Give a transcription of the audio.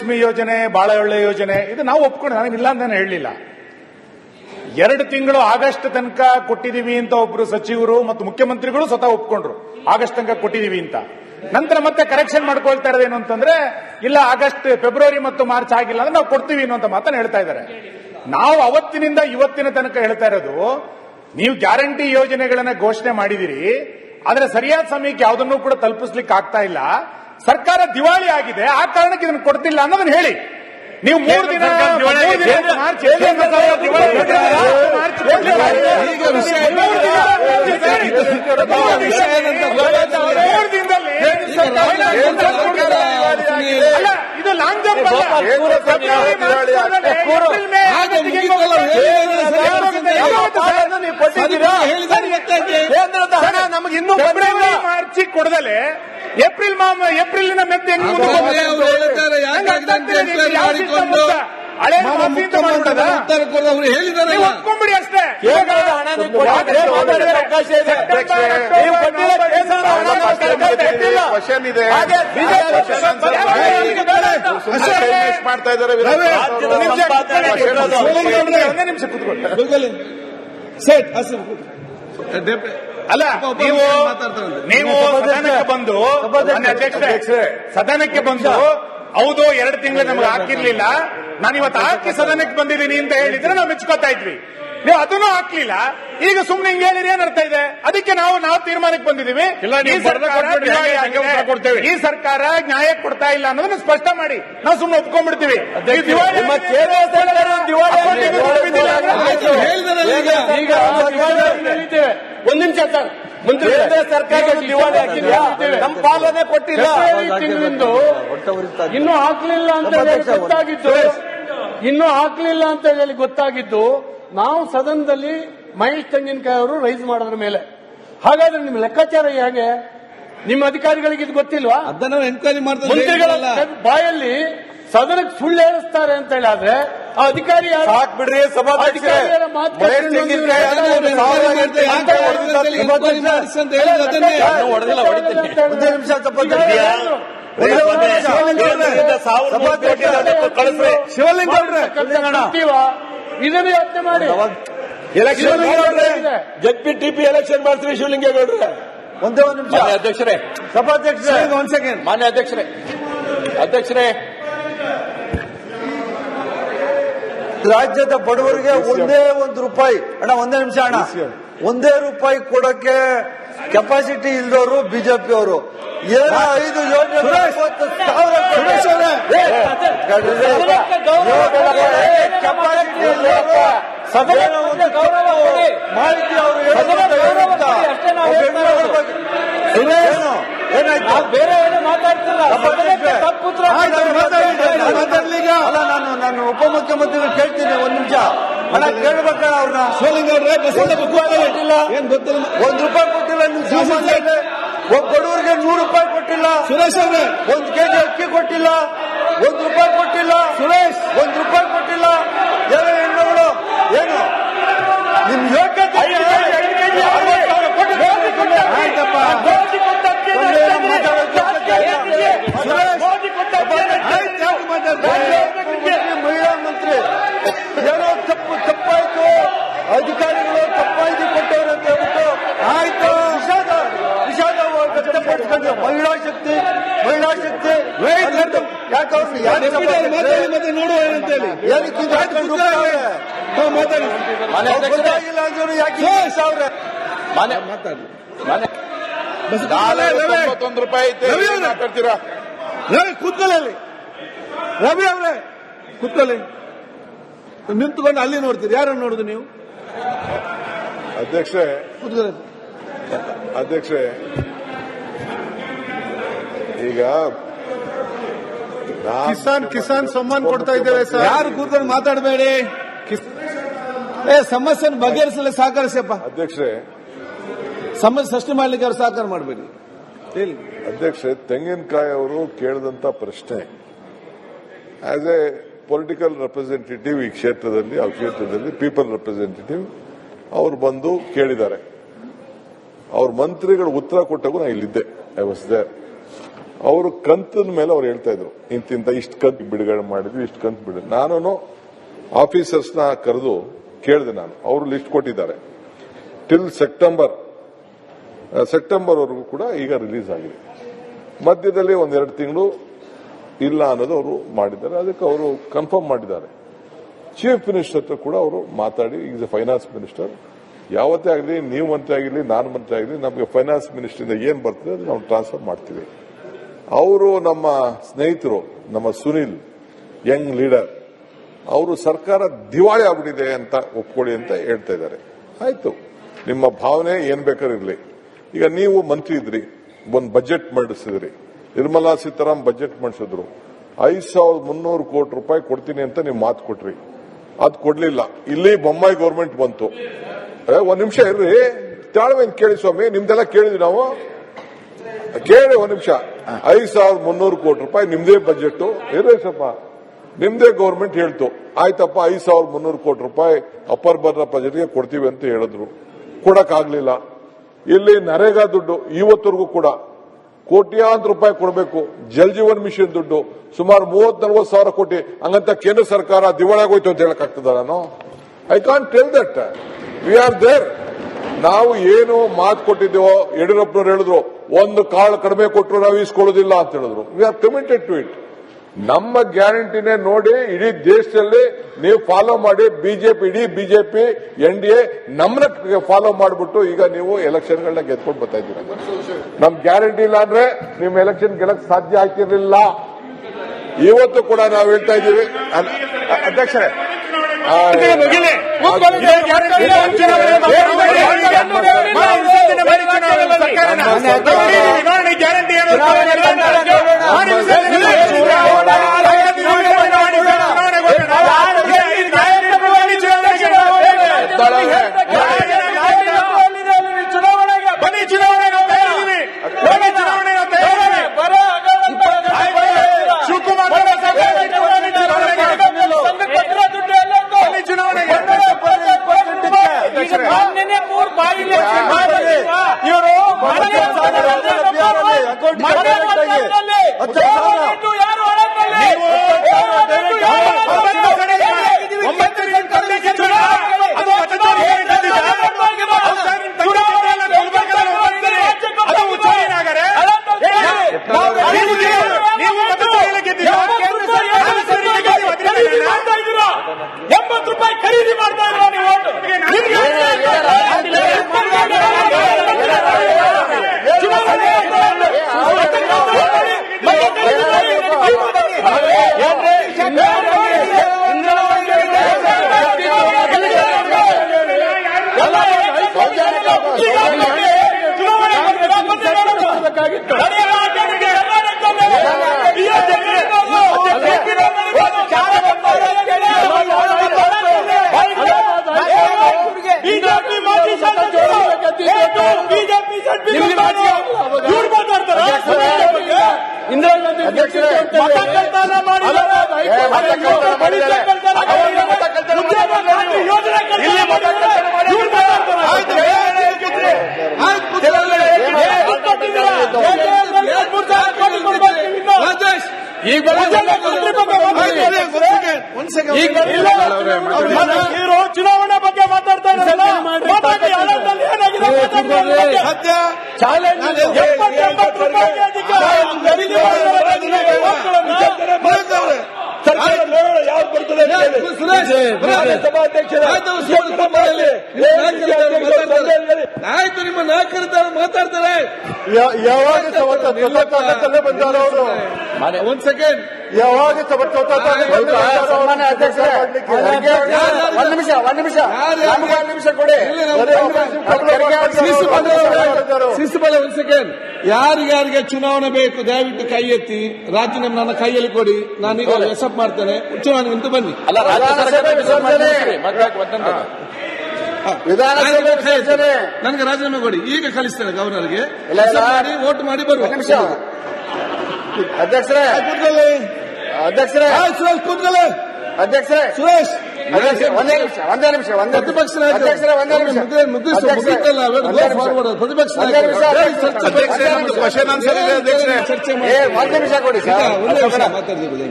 ಗೃಹಲಕ್ಷ್ಮಿ ಯೋಜನೆ ಬಹಳ ಒಳ್ಳೆ ಯೋಜನೆ, ಇದು ನಾವು ಒಪ್ಕೊಂಡು ನಾವೇನಿಲ್ಲ ಅಂತ ನಾನು ಹೇಳಲಿಲ್ಲ. 2 ತಿಂಗಳು ಆಗಸ್ಟ್ ತನಕ ಕೊಟ್ಟಿದೀವಿ ಅಂತ ಒಬ್ರು ಸಚಿವರು ಮತ್ತು ಮುಖ್ಯಮಂತ್ರಿಗಳು ಸ್ವತಃ ಒಪ್ಕೊಂಡ್ರು, ಆಗಸ್ಟ್ ತನಕ ಕೊಟ್ಟಿದೀವಿ ಅಂತ. ನಂತರ ಮತ್ತೆ ಕರೆಕ್ಷನ್ ಮಾಡ್ಕೊಳ್ತಾ ಇರೋದೇನು ಅಂತಂದ್ರೆ, ಇಲ್ಲ ಆಗಸ್ಟ್ ಫೆಬ್ರವರಿ ಮತ್ತು ಮಾರ್ಚ್ ಆಗಿಲ್ಲ ಅಂದ್ರೆ ನಾವು ಕೊಡ್ತೀವಿ ಅನ್ನುವಂತ ಮಾತನ್ನು ಹೇಳ್ತಾ ಇದ್ದಾರೆ. ನಾವು ಅವತ್ತಿನಿಂದ ಇವತ್ತಿನ ತನಕ ಹೇಳ್ತಾ ಇರೋದು, ನೀವು ಗ್ಯಾರಂಟಿ ಯೋಜನೆಗಳನ್ನ ಘೋಷಣೆ ಮಾಡಿದಿರಿ, ಆದ್ರೆ ಸರಿಯಾದ ಸಮಯಕ್ಕೆ ಯಾವುದನ್ನು ಕೂಡ ತಲುಪಿಸ್ಲಿಕ್ಕೆ ಆಗ್ತಾ ಇಲ್ಲ. ಸರ್ಕಾರ ದಿವಾಳಿ ಆಗಿದೆ, ಆ ಕಾರಣಕ್ಕೆ ಇದನ್ನು ಕೊಡ್ತಿಲ್ಲ ಅನ್ನೋದನ್ನ ಹೇಳಿ. ನೀವು 3 ದಿನ ಮಾರ್ಚ್ ಇದು ಲಾಂಗ್ ಜಂಪ್ ನಮಗೆ ಇನ್ನೂ ಫೆಬ್ರವರಿ ಮಾರ್ಚ್ ಕೊಡದಲೆ ಏಪ್ರಿಲ್ನ ಮೆತ್ತೆ ಹಳೆ ಒಪ್ಕೊಂಡ್ಬಿಡಿ ಅಷ್ಟೇ. ಮಾಡ್ತಾ ಇದ್ದಾರೆ. ಅಲ್ಲ, ನೀವು ಸದನಕ್ಕೆ ಬಂದು ಹೌದು 2 ತಿಂಗಳು ನಮ್ಗೆ ಹಾಕಿರ್ಲಿಲ್ಲ, ನಾನು ಇವತ್ತು ಹಾಕಿ ಸದನಕ್ಕೆ ಬಂದಿದ್ದೀನಿ ಅಂತ ಹೇಳಿದ್ರೆ ನಾವು ಮೆಚ್ಕೋತಾ ಇದ್ವಿ. ನೀವು ಅದನ್ನು ಹಾಕ್ಲಿಲ್ಲ, ಈಗ ಸುಮ್ನೆ ಹಿಂಗೆ ಹೇಳಿರಿ ಏನ್ ಅರ್ಥ ಇದೆ? ಅದಕ್ಕೆ ನಾವು ತೀರ್ಮಾನಕ್ಕೆ ಬಂದಿದ್ದೀವಿ, ಈ ಸರ್ಕಾರ ನ್ಯಾಯ ಕೊಡ್ತಾ ಇಲ್ಲ ಅನ್ನೋದನ್ನ ಸ್ಪಷ್ಟ ಮಾಡಿ ನಾವು ಸುಮ್ಮನೆ ಒಪ್ಕೊಂಡ್ಬಿಡ್ತೀವಿ. ಒಂದ್ ನಿಮಿಷ ಸರ್, ಮುಂದೆ ಸರ್ಕಾರ ದಿವಾಳಿ ಹಾಕಿದ್ಯಾ? ನಮ್ಮ ಪಾಲನೆ ಕೊಟ್ಟಿಲ್ಲ. ಇನ್ನೂ ಹಾಕ್ಲಿಲ್ಲ ಅಂತ ಹೇಳಿ ಗೊತ್ತಾಗಿದ್ದು ನಾವು ಸದನದಲ್ಲಿ ಮಹೇಶ್ ತೆಂಗಿನಕಾಯಿ ಅವರು ರೈಸ್ ಮಾಡೋದ್ರ ಮೇಲೆ. ಹಾಗಾದ್ರೆ ನಿಮ್ಮ ಲೆಕ್ಕಾಚಾರ ಹೇಗೆ? ನಿಮ್ಮ ಅಧಿಕಾರಿಗಳಿಗೆ ಇದು ಗೊತ್ತಿಲ್ವಾ? ಅದನ್ನ ಎನ್ಕ್ವೈರಿ ಮಾಡ್ತಾರೆ. ಮಂತ್ರಿಗಳ ಬಾಯಲ್ಲಿ ಸದನಕ್ಕೆ ಸುಳ್ಳು ಹೇಳಿಸ್ತಾರೆ ಅಂತ ಹೇಳಿದ್ರೆ ಆ ಅಧಿಕಾರಿ ಬಿಡ್ರಿ. ಅಧಿಕಾರಿಯರ ಮಾತು ಇದನ್ನು ಯೋಚನೆ ಮಾಡಿ. ಎಲೆಕ್ಷನ್ ಜೆಪಿಟಿಪಿ ಎಲೆಕ್ಷನ್ ಮಾಡ್ತೀವಿ ಶಿವಲಿಂಗೇಗೌಡ್ರೆ. ಒಂದೇ ಒಂದು ನಿಮಿಷ ಅಧ್ಯಕ್ಷರೇ, ಸಭಾಧ್ಯಕ್ಷರೇ, ಒಂದ್ ಸೆಕೆಂಡ್. ಮಾನ್ಯ ಅಧ್ಯಕ್ಷರೇ, ರಾಜ್ಯದ ಬಡವರಿಗೆ ಒಂದೇ ₹1 ಅಣ್ಣ, ಒಂದೇ ನಿಮಿಷ ಅಣ್ಣ, ₹1 ಕೊಡಕ್ಕೆ ಕೆಪಾಸಿಟಿ ಇಲ್ದವರು ಬಿಜೆಪಿ ಅವರು. ಏನೋ 5 ಯೋಜನೆ ಕೆಪಾಸಿಟಿ ಇಲ್ದವರು ಮಾಹಿತಿ ಅವರು ಏನಾಯ್ತು? ಬೇರೆ ಏನು ಮಾತಾಡ್ತಿಲ್ಲ. ಅಲ್ಲ, ನಾನು ಉಪಮುಖ್ಯಮಂತ್ರಿಗಳು ಕೇಳ್ತೀನಿ. ಒಂದ್ ನಿಮಿಷ ಅಣ್ಣ, ಕೇಳ್ಬೇಕಣ್ಣ ಅವ್ರನ್ನ. ಏನ್ ಗೊತ್ತಿಲ್ಲ, ₹1 ಕೊಟ್ಟಿಲ್ಲ. ನೀವು ಸಾಮಾನ್ಯ ಬಡವರಿಗೆ ₹100 ಕೊಟ್ಟಿಲ್ಲ. ಸುರೇಶ್ ಅವ್ರೆ, 1 kg ಅಕ್ಕಿ ಕೊಟ್ಟಿಲ್ಲ. ₹1 ಕೊಟ್ಟಿಲ್ಲ. ಸುರೇಶ್, ₹1 ಕೊಟ್ಟಿಲ್ಲ. ಏನು ಹೆಣ್ಣುಗಳು, ಏನು ನಿಮ್ ಯೋಗ್ಯತೆ? ಮಹಿಳಾ ಮಂತ್ರಿ ಏನೋ ತಪ್ಪಾಯ್ತು, ಅಧಿಕಾರಿಗಳು ತಪ್ಪಾಯ್ತು ಕೊಟ್ಟವ್ರು ಅಂತ ಹೇಳ್ಬಿಟ್ಟು ಆಯ್ತು ವಿಷಾದ ವ್ಯಕ್ತಪಡಿಸ್ಕೊಂಡು ಮಹಿಳಾ ಶಕ್ತಿ ಯಾಕವ್ರು ನೋಡುವ ಅಂತೇಳಿ ಗೊತ್ತಾಗಿಲ್ಲ ಅಂದ್ರು ಯಾಕೆ ಅವ್ರೆ ₹91 ಐತೆ ಮಾತಾಡ್ತೀರಾ? ಕೂತ್ಕೊಳ್ಳಿ ರವಿ ಅವ್ರೆ, ಕೂತ್ಕೊಳ್ಳಿ. ನಿಂತ್ಕೊಂಡು ಅಲ್ಲಿ ನೋಡ್ತೀರಿ, ಯಾರನ್ನು ನೋಡುದು ನೀವು? ಅಧ್ಯಕ್ಷರೇ, ಈಗ ಕಿಸಾನ್ ಸಮ್ಮಾನ್ ಕೊಡ್ತಾ ಇದ್ದೇವೆ ಸರ್. ಯಾರು ಕೂತ್ಕೊಂಡು ಮಾತಾಡಬೇಡಿ. ಸಮಸ್ಯೆ ಬಗೆಹರಿಸಲು ಸಹಕರಿಸಪ್ಪ. ಅಧ್ಯಕ್ಷರೇ, ಸಮಸ್ಯೆ ಸೃಷ್ಟಿ ಮಾಡ್ಲಿಕ್ಕೆ ಅವ್ರು ಸಹಕಾರ ಮಾಡಬೇಡಿ. ಹೇಳಿ ಅಧ್ಯಕ್ಷರೇ, ತೆಂಗಿನಕಾಯಿ ಅವರು ಕೇಳಿದಂತ ಪ್ರಶ್ನೆ ಆಸ್ ಎ ಪೊಲಿಟಿಕಲ್ ರೆಪ್ರೆಸೆಂಟೇಟಿವ್ ಈ ಕ್ಷೇತ್ರದಲ್ಲಿ, ಆ ಕ್ಷೇತ್ರದಲ್ಲಿ ಪೀಪಲ್ ರೆಪ್ರೆಸೆಂಟೇಟಿವ್ ಅವರು ಬಂದು ಕೇಳಿದ್ದಾರೆ. ಅವ್ರ ಮಂತ್ರಿಗಳು ಉತ್ತರ ಕೊಟ್ಟಾಗೂ ನಾನು ಇಲ್ಲಿದ್ದೆ, ಐ ವಾಸ್ ದೇರ್. ಅವರು ಕಂತಿನ ಮೇಲೆ ಅವ್ರು ಹೇಳ್ತಾ ಇದ್ರು ಇಂತಿಂತ ಇಷ್ಟು ಕಂತು ಬಿಡುಗಡೆ ಮಾಡಿದ್ವಿ, ಇಷ್ಟು ಕಂತು ಬಿಡುಗಡೆ. ನಾನು ಆಫೀಸರ್ಸ್ನ ಕರೆದು ಕೇಳಿದೆ, ನಾನು ಅವರು ಲಿಸ್ಟ್ ಕೊಟ್ಟಿದ್ದಾರೆ. ಟಿಲ್ ಸೆಪ್ಟೆಂಬರ್ ವರೆಗೂ ಕೂಡ ಈಗ ರಿಲೀಸ್ ಆಗಿದೆ. ಮಧ್ಯದಲ್ಲಿ ಒಂದೆರಡು ತಿಂಗಳು ಇಲ್ಲ ಅನ್ನೋದು ಅವರು ಮಾಡಿದ್ದಾರೆ. ಅದಕ್ಕೆ ಅವರು ಕನ್ಫರ್ಮ್ ಮಾಡಿದ್ದಾರೆ. ಚೀಫ್ ಮಿನಿಸ್ಟರ್ ಹತ್ರ ಕೂಡ ಅವರು ಮಾತಾಡಿ, ಈಸ್ ಎ ಫೈನಾನ್ಸ್ ಮಿನಿಸ್ಟರ್, ಯಾವತ್ತೇ ಆಗಲಿ ನೀವು ಮಂತ್ರಿ ಆಗಿರಲಿ ನಾನು ಮಂತ್ರಿ ಆಗಲಿ ನಮಗೆ ಫೈನಾನ್ಸ್ ಮಿನಿಸ್ಟರ್ ಏನ್ ಬರ್ತದೆ ಅದು ನಾವು ಟ್ರಾನ್ಸ್ಫರ್ ಮಾಡ್ತೀವಿ. ಅವರು ನಮ್ಮ ಸ್ನೇಹಿತರು, ನಮ್ಮ ಸುನಿಲ್ ಯಂಗ್ ಲೀಡರ್, ಅವರು ಸರ್ಕಾರ ದಿವಾಳಿ ಆಗ್ಬಿಟ್ಟಿದೆ ಅಂತ ಒಪ್ಕೊಳ್ಳಿ ಅಂತ ಹೇಳ್ತಾ ಇದ್ದಾರೆ. ಆಯ್ತು, ನಿಮ್ಮ ಭಾವನೆ ಏನ್ ಬೇಕಾದ್ರೂ ಇರಲಿ. ಈಗ ನೀವು ಮಂತ್ರಿ ಇದ್ರಿ, ಒಂದು ಬಜೆಟ್ ಮಂಡಿಸಿದ್ರಿ, ನಿರ್ಮಲಾ ಸೀತಾರಾಮನ್ ಬಜೆಟ್ ಮಂಡಿಸಿದ್ರು, 5,300 ಕೋಟಿ ರೂಪಾಯಿ ಕೊಡ್ತೀನಿ ಅಂತ ನೀವು ಮಾತು ಕೊಟ್ರಿ, ಅದು ಕೊಡ್ಲಿಲ್ಲ. ಇಲ್ಲಿ ಬೊಮ್ಮಾಯಿ ಗೌರ್ಮೆಂಟ್ ಬಂತು. ಒಂದ್ ನಿಮಿಷ ಇರ್ರಿ, ತಾಳ್ಮೆ ಕೇಳಿ ಸ್ವಾಮಿ, ನಿಮ್ದೆಲ್ಲ ಕೇಳಿದ್ವಿ ನಾವು, ಕೇಳಿ ಒಂದ್ ನಿಮಿಷ. 5,300 ಕೋಟಿ ರೂಪಾಯಿ ನಿಮ್ದೇ ಬಜೆಟ್ ಇರ್ರಿ ಸ್ವಲ್ಪ, ನಿಮ್ದೇ ಗೌರ್ಮೆಂಟ್ ಹೇಳ್ತು, ಆಯ್ತಪ್ಪ 5,300 ಕೋಟಿ ರೂಪಾಯಿ ಅಪ್ಪರ್ ಬರ್ನರ್ ಬಜೆಟ್ಗೆ ಕೊಡ್ತೀವಿ ಅಂತ ಹೇಳಿದ್ರು, ಕೊಡಕ್ಕಾಗ್ಲಿಲ್ಲ. ಇಲ್ಲಿ ನರೇಗಾ ದುಡ್ಡು ಇವತ್ತರೆಗೂ ಕೂಡ ಕೋಟ್ಯಾಂತರ ರೂಪಾಯಿ ಕೊಡಬೇಕು. ಜಲ್ ಜೀವನ್ ಮಿಷನ್ ದುಡ್ಡು ಸುಮಾರು 30-40 ಸಾವಿರ ಕೋಟಿ. ಹಂಗಂತ ಕೇಂದ್ರ ಸರ್ಕಾರ ದಿವಾಳಿಯಾಗೋಯ್ತು ಅಂತ ಹೇಳಕ್ಕಾಗ್ತದ? ನಾನು I can't tell that. We are there. ನಾವು ಏನು ಮಾತು ಕೊಟ್ಟಿದ್ದೇವೋ, ಯಡಿಯೂರಪ್ಪನವ್ರು ಹೇಳಿದ್ರು, ಒಂದು ಕಾಳು ಕಡಿಮೆ ಕೊಟ್ಟರು ನಾವು ಇಸ್ಕೊಳ್ಳೋದಿಲ್ಲ ಅಂತ ಹೇಳಿದ್ರು. We are committed to it. ನಮ್ಮ ಗ್ಯಾರಂಟಿನೇ ನೋಡಿ ಇಡೀ ದೇಶದಲ್ಲಿ ನೀವು ಫಾಲೋ ಮಾಡಿ. ಇಡೀ ಬಿಜೆಪಿ NDA ನಮ್ಮನ್ನ ಫಾಲೋ ಮಾಡಿಬಿಟ್ಟು ಈಗ ನೀವು ಎಲೆಕ್ಷನ್ಗಳನ್ನ ಗೆದ್ಕೊಂಡು ಬರ್ತಾ ಇದ್ದೀರ. ನಮ್ ಗ್ಯಾರಂಟಿ ಇಲ್ಲ ಅಂದ್ರೆ ನಿಮ್ ಎಲೆಕ್ಷನ್ ಗೆಲ್ಲಕ್ ಸಾಧ್ಯ ಆಗ್ತಿರ್ಲಿಲ್ಲ. ಇವತ್ತು ಕೂಡ ನಾವು ಹೇಳ್ತಾ ಇದ್ದೀವಿ. ಅಧ್ಯಕ್ಷರೇ, ಚುನಾವಣೆ ಬಗ್ಗೆ ಮಾತಾಡ್ತಾ ಆಯ್ತು, ನಿಮ್ಮ ನಾಯಕರು ಮಾತಾಡ್ತಾರೆ. ಯಾವಾಗ ಬಂದಾರ ಅವರು? ಒಂದ್ ಸೆಕೆಂಡ್, ಯಾವಾಗ ಒಂದ್ ನಿಮಿಷ ಕೊಡಿ. ಒಂದ್ ಸೆಕೆಂಡ್. ಯಾರಿಗಾರಿಗೆ ಚುನಾವಣೆ ಬೇಕು ದಯವಿಟ್ಟು ಕೈ ಎತ್ತಿ. ರಾಜೀನಾಮೆ ನನ್ನ ಕೈಯಲ್ಲಿ ಕೊಡಿ, ನಾನೀಗ ಎಸಪ್ ಮಾಡ್ತೇನೆ. ಚುನಾವಣೆ ನಿಂತು ಬನ್ನಿ. ವಿಧಾನಸಭೆ ನನಗೆ ರಾಜೀನಾಮೆ ಕೊಡಿ, ಈಗ ಕಳಿಸ್ತೇನೆ ಗವರ್ನರ್ಗೆ. ಮಾಡಿ ವೋಟ್ ಮಾಡಿ ಬರುವ. ಅಧ್ಯಕ್ಷರೇ ಕೂತ್ಕೊಳ್ಳಿ. ಅಧ್ಯಕ್ಷರೇ ಸುರೇಶ್ ಒಂದೇ ನಿಮಿಷ ಪ್ರತಿಪಕ್ಷ ನಾಯಕರು ಅಧ್ಯಕ್ಷರೇ ಒಂದೇ ನಿಮಿಷ ಮುಗಿತಲ್ಲ ಪ್ರತಿಪಕ್ಷ ಒಂದೇ ನಿಮಿಷ ಕೊಡಿ ಸರ್. ಮಾತಾಡಿದ್ರು